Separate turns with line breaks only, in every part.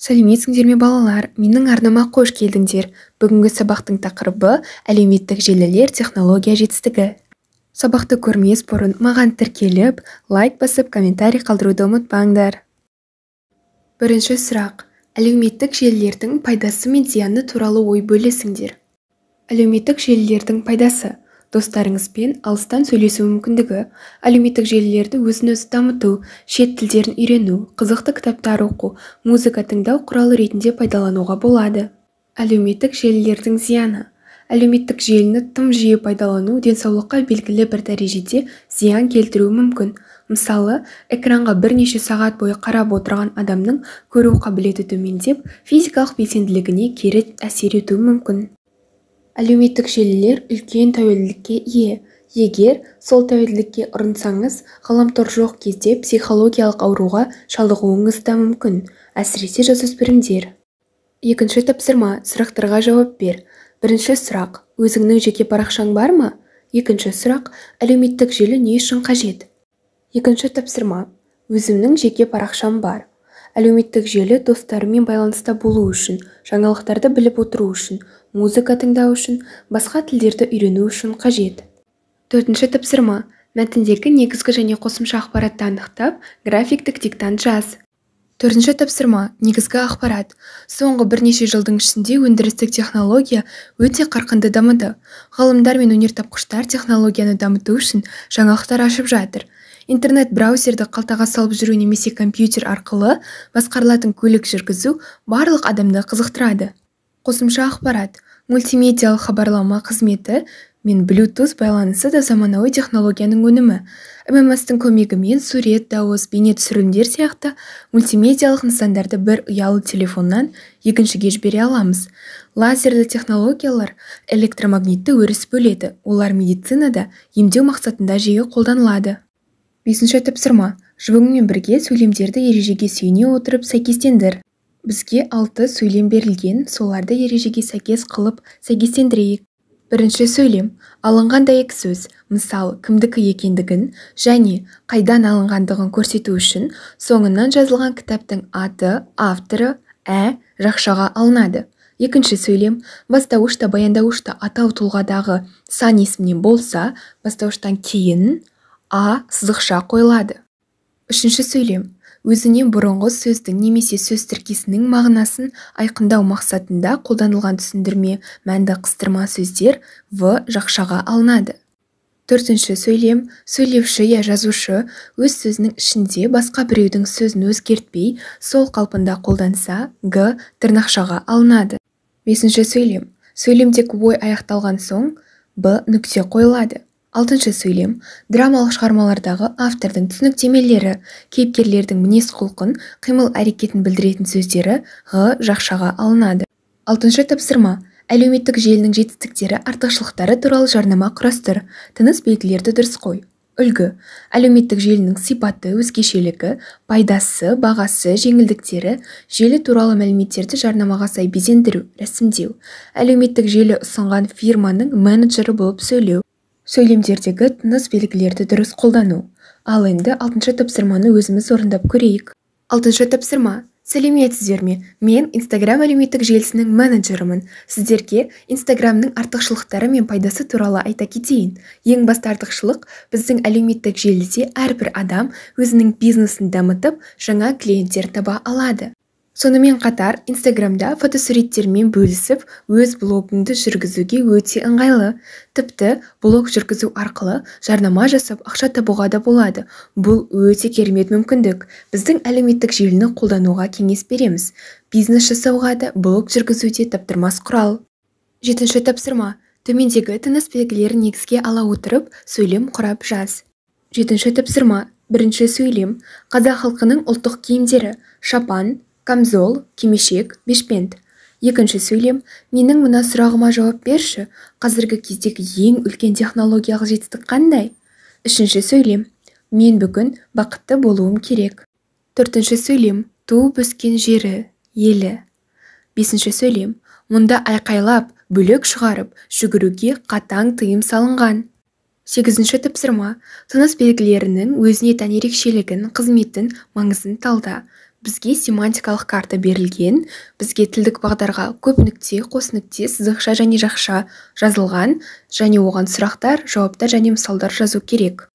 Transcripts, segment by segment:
Сәлеметсіңдер ме балалар, менің арнама қош келдіңдер. Бүгінгі сабақтың тақырыбы әлеуметтік желілер технология жетістігі. Сабақты көрмес бұрын маған тіркеліп, лайк басып, комментарий қалдыруды ұмытпаңдар. Бірінші сұрақ. Әлеуметтік желілердің пайдасы мен зияны туралы ой бөлісіңдер. Әлеуметтік желілердің пайдасы. Достарыңызбен алыстан сөйлесу мүмкіндігі, әлеуметтік желілерді өзін-өзі дамыту, шет тілдерін үйрену, қызықты кітаптар оқу, музыка тыңдау құралы ретінде пайдалануға болады. Әлеуметтік желілердің зияны. Әлеуметтік желіні тым жиі пайдалану денсаулыққа белгілі бір дәрежеде зиян келтіруі мүмкін. Мысалы, экранға бірнеше сағат бойы қарап отырған адамның көру қабілеті төмендеп, физикалық белсенділігіне кері әсер етуі мүмкін. Әлеуметтік желілер үлкен тәуелділікке ие. Егер сол тәуелділікке ұрынсаңыз, ғаламтор жоқ кезде психологиялық ауруға шалдығуыңыз да мүмкін, әсіресе жасөспірімдер. Екінші тапсырма, сұрақтарға жауап бер. Бірінші сұрақ, өзіңнің жеке парақшаң бар ма? Екінші сұрақ, әлеуметтік желі не үшін қажет? Екінші тапсырма, өзімнің жеке парақшам бар. Әлеуметтік желі достарымен байланыста болу үшін, жаңалықтарды біліп отыру үшін, музыка тыңдау үшін, басқа тілдерді үйрену үшін қажет. Төртінші тапсырма, мәтіндегі негізгі және қосымша ақпаратты анықтап, графиктік диктант жаз. Төртінші тапсырма, негізгі ақпарат. Соңғы бірнеше жылдың ішінде өндірістік технология өте қарқынды дамыды. Ғалымдар мен өнертапқыштар технологияны дамыту үшін жаңалықтар ашып жатыр. Интернет-браузерді қалтаға салып жүру немесе компьютер арқылы басқарылатын көлік жүргізу барлық адамды қызықтырады. Қосымша ақпарат, мультимедиалық хабарлама қызметі мен Bluetooth байланысы да заманауи технологияның өнімі. ММС-тің көмегімен сурет, дауыс, бейне түсірілімдер сияқты мультимедиалық нысандарды бір ұялы телефоннан екіншіге жібере аламыз. Лазерлі технологиялар электромагнитті өріс бөледі. Олар медицинада емдеу мақсатында жиі қолданылады. Бесінші тапсырма. Жұбыңмен бірге сөйлемдерді ережеге сүйене отырып сәйкестендір. Бізге 6 сөйлем берілген, соларды ережеге сәйкес қылып сәйкестендірейік. Бірінші сөйлем. Алынған дәйек сөз, мысалы, кімдікі екендігін және қайдан алынғандығын көрсету үшін соңынан жазылған кітаптың аты, авторы, жақшаға алынады. Екінші сөйлем. Бастауышта, баяндауышта атау тұлғадағы сан есімнен болса, бастауыштан кейін сызықша қойылады. Үшінші сөйлем. Өзінен бұрынғы сөздің немесе сөз тіркесінің мағынасын айқындау мақсатында қолданылған түсіндірме, мәнді қыстырма сөздер жақшаға алынады. Төртінші сөйлем. Сөйлеуші жазушы өз сөзінің ішінде басқа біреудің сөзін өзгертпей, сол қалпында қолданса, тырнақшаға алынады. Бесінші сөйлем. Сөйлемдегі ой аяқталған соң, нүкте қойылады. Алтыншы сөйлем. Драмалық шығармалардағы автордың түсініктемелері, кейіпкерлердің мінез-құлқын, қимыл-әрекетін білдіретін сөздері жақшаға алынады. Алтыншы тапсырма. Әлеуметтік желінің жетістіктері, артықшылықтары туралы жарнама құрастыр. Тыныс белгілерді дұрыс қой. Үлгі. Әлеуметтік желінің сипаты, өзгешелігі, пайдасы, бағасы, жеңілдіктері, желі туралы мәліметтерді жарнамаға сай безендіру, рәсімдеу. Әлеуметтік желі ұсынған фирманың менеджері болып сөйлеу. Сөйлемдердегі тыныс белгілерді дұрыс қолдану. Ал енді 6-шы тапсырманы өзіміз орындап көрейік. 6-шы тапсырма. Сәлеметсіздер ме? Мен Instagram әлеуметтік желісінің менеджерімін. Сіздерге Instagramның артықшылықтары мен пайдасы туралы айта кетейін. Ең басты артықшылық, біздің әлеуметтік желіде әрбір адам өзінің бизнесін дамытып, жаңа клиенттер таба алады. Сонымен қатар, Instagramда фотосуреттермен бөлісіп, өз блогыңды жүргізуге өте ыңғайлы. Тіпті блог жүргізу арқылы жарнама жасап ақша табуға да болады. Бұл өте керемет мүмкіндік. Біздің әлеуметтік желіні қолдануға кеңес береміз. Бизнес жасауға да блог жүргізуде таптырмас құрал. 7-ші тапсырма. Төмендегі тыныс белгілерін негізге ала отырып, сөйлем құрап жаз. 7-ші тапсырма. Бірінші сөйлем. Қазақ халқының ұлттық киімдері: шапан, камзол, кимешек, бешпент. Екінші сөйлем. Менің мына сұрағыма жауап берші. Қазіргі кездегі ең үлкен технологиялық жетістік қандай? Үшінші сөйлем. Мен бүгін бақытты болуым керек. Төртінші сөйлем. Туып өскен жері, елі. Бесінші сөйлем. Мұнда айқайлап, бүлік шығарып, жүгіруге қатаң тыйым салынған. 8-ші тапсырма. Тыныс белгілерінің өзіне тән ерекшелігін, қызметін, маңызын талда. Бізге семантикалық карта берілген, бізге тілдік бағдарға көп нүкте, қос нүкте, сызықша және жақша жазылған, және оған сұрақтар, жауаптар және мысалдар жазу керек.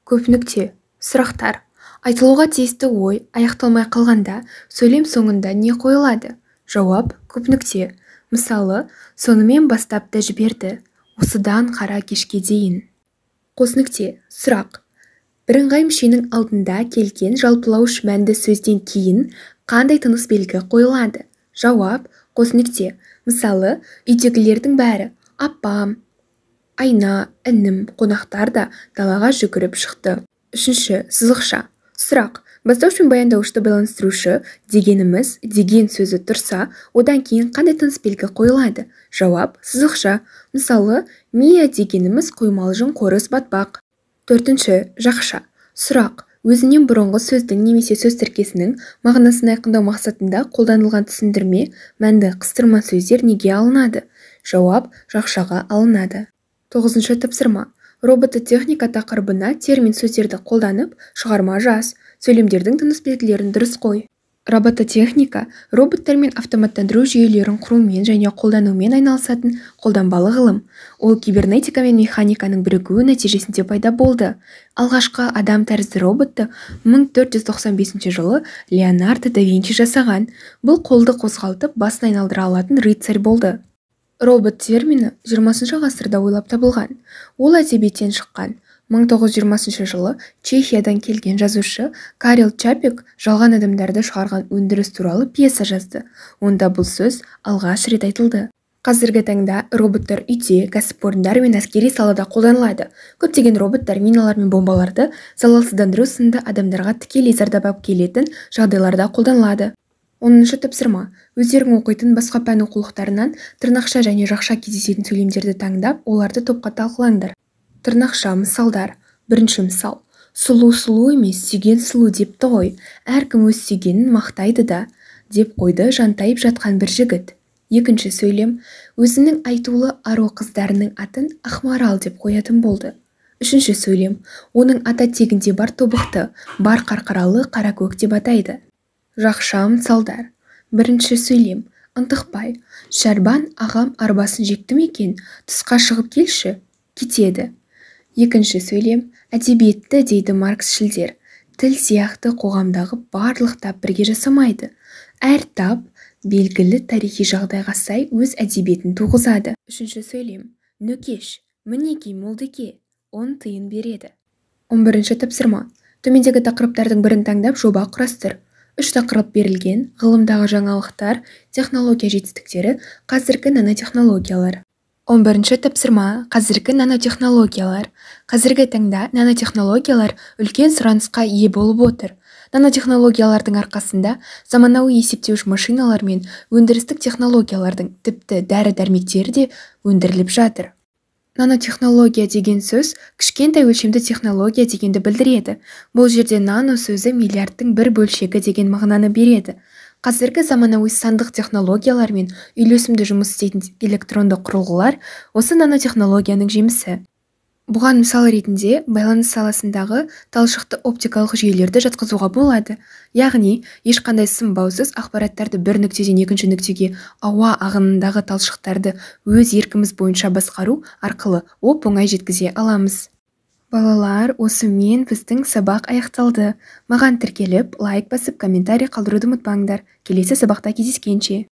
Көп нүкте, сұрақтар. Айтылуға тиісті ой аяқталмай қалғанда сөйлем соңында не қойылады? Жауап көп нүкте. Мысалы, сонымен бастап та жіберді. Осыдан қара кешке дейін. Қос нүкте, сұрақ. Бірыңғай мүшенің алдында келген жалпылауыш мәнді сөзден кейін қандай тыныс белгі қойылады? Жауап қос нүкте. Мысалы, үйдегілердің бәрі апам, айна, інім, қонақтар да далаға жүгіріп шықты. Үшінші, сызықша. Сұрақ. Бастауыш пен баяндауышты байланыстырушы дегеніміз деген сөзі тұрса, одан кейін қандай тыныс белгі қойылады? Жауап сызықша. Мысалы, Мия дегеніміз қоймалы жын қорыс батпақ. Төртінші, жақша. Сұрақ. Өзінен бұрынғы сөздің немесе сөз тіркесінің мағынасын айқындау мақсатында қолданылған түсіндірме, мәнді қыстырма сөздер неге алынады? Жауап жақшаға алынады. Тоғызыншы тапсырма. Робототехника тақырыбына термин сөздерді қолданып, шығарма жаз. Сөйлемдердің тыныс белгілерін дұрыс қой. Робототехника роботтар мен автоматтандыру жүйелерін құрумен және қолданумен айналысатын қолданбалы ғылым. Ол кибернетика мен механиканың бірігуі нәтижесінде пайда болды. Алғашқы адам тәрізді роботты 1495 жылы Леонардо да Винчи жасаған. Бұл қолды қозғалтып басын айналдыра алатын рыцарь болды. Робот термині 20 ғасырда ойлап табылған. Ол әдебиеттен шыққан. 1920 жылы Чехиядан келген жазушы Карел Чапек жалған адамдарды шығарған өндіріс туралы пьеса жазды. Онда бұл сөз алғаш рет айтылды. Қазіргі таңда роботтар үйде, кәсіпорындар мен әскери салада қолданылады. Көптеген роботтар миналар мен бомбаларды залалсыздандыру сынды адамдарға тікелей зардап алып келетін жағдайларда қолданылады. 10-шы тапсырма. Өздерің оқитын басқа пән оқулықтарынан тырнақша және жақша кездесетін сөйлемдерді таңдап, оларды топқа талқылаңдар. Тырнақша мысалдар. Бірінші мысал. Сұлу емес, сүйген сұлу депті ғой. Әркім өз сүйгенін мақтайды да, деп қойды жантайып жатқан бір жігіт. Екінші сөйлем. Өзінің айтулы ару қыздарының атын Ақмарал деп қоятын болды. Үшінші сөйлем. Оның ата тегінде бар тобықты, бар қарқаралы Қаракөк деп атайды. Жақша мысалдар. Бірінші сөйлем. Ынтықпай. Шәрбан ағам арбасын жекті екен, тысқа шығып келші. Кетеді. Екінші сөйлем. Әдебиетті дейді марксшілдер. Тіл сияқты қоғамдағы барлық тап бірге жасамайды. Әр тап белгілі тарихи жағдайға сай өз әдебиетін туғызады. Үшінші сөйлем. Нөкеш, мінеки молдеке, 10 тиын береді. 11-ші тапсырма. Төмендегі тақырыптардың бірін таңдап жоба құрастыр. 3 тақырып берілген: ғылымдағы жаңалықтар, технология жетістіктері, қазіргі нанотехнологиялар. 11-ші тапсырма. Қазіргі нанотехнологиялар. Қазіргі таңда нанотехнологиялар үлкен сұранысқа ие болып отыр. Нанотехнологиялардың арқасында заманауи есептеуіш машиналар мен өндірістік технологиялардың тіпті дәрі-дәрмектері де өндіріліп жатыр. Нанотехнология деген сөз кішкентай өлшемді технология дегенді білдіреді. Бұл жерде нано сөзі миллиардтың бір бөлшегі деген мағынаны береді. Қазіргі заманауи сандық технологиялар мен үйлесімді жұмыс істейтін электронды құрылғылар осы нанотехнологияның жемісі. Бұған мысал ретінде байланыс саласындағы талшықты оптикалық жүйелерді жатқызуға болады. Яғни, ешқандай сынбаусыз ақпараттарды бір нүктеден екінші нүктеге ауа ағынындағы талшықтарды өз еркіміз бойынша басқару арқылы оп-оңай жеткізе аламыз. Балалар, осымен біздің сабақ аяқталды. Маған тіркеліп, лайк басып, комментарий қалдыруды ұмытпаңдар. Келесі сабақта кездескенше.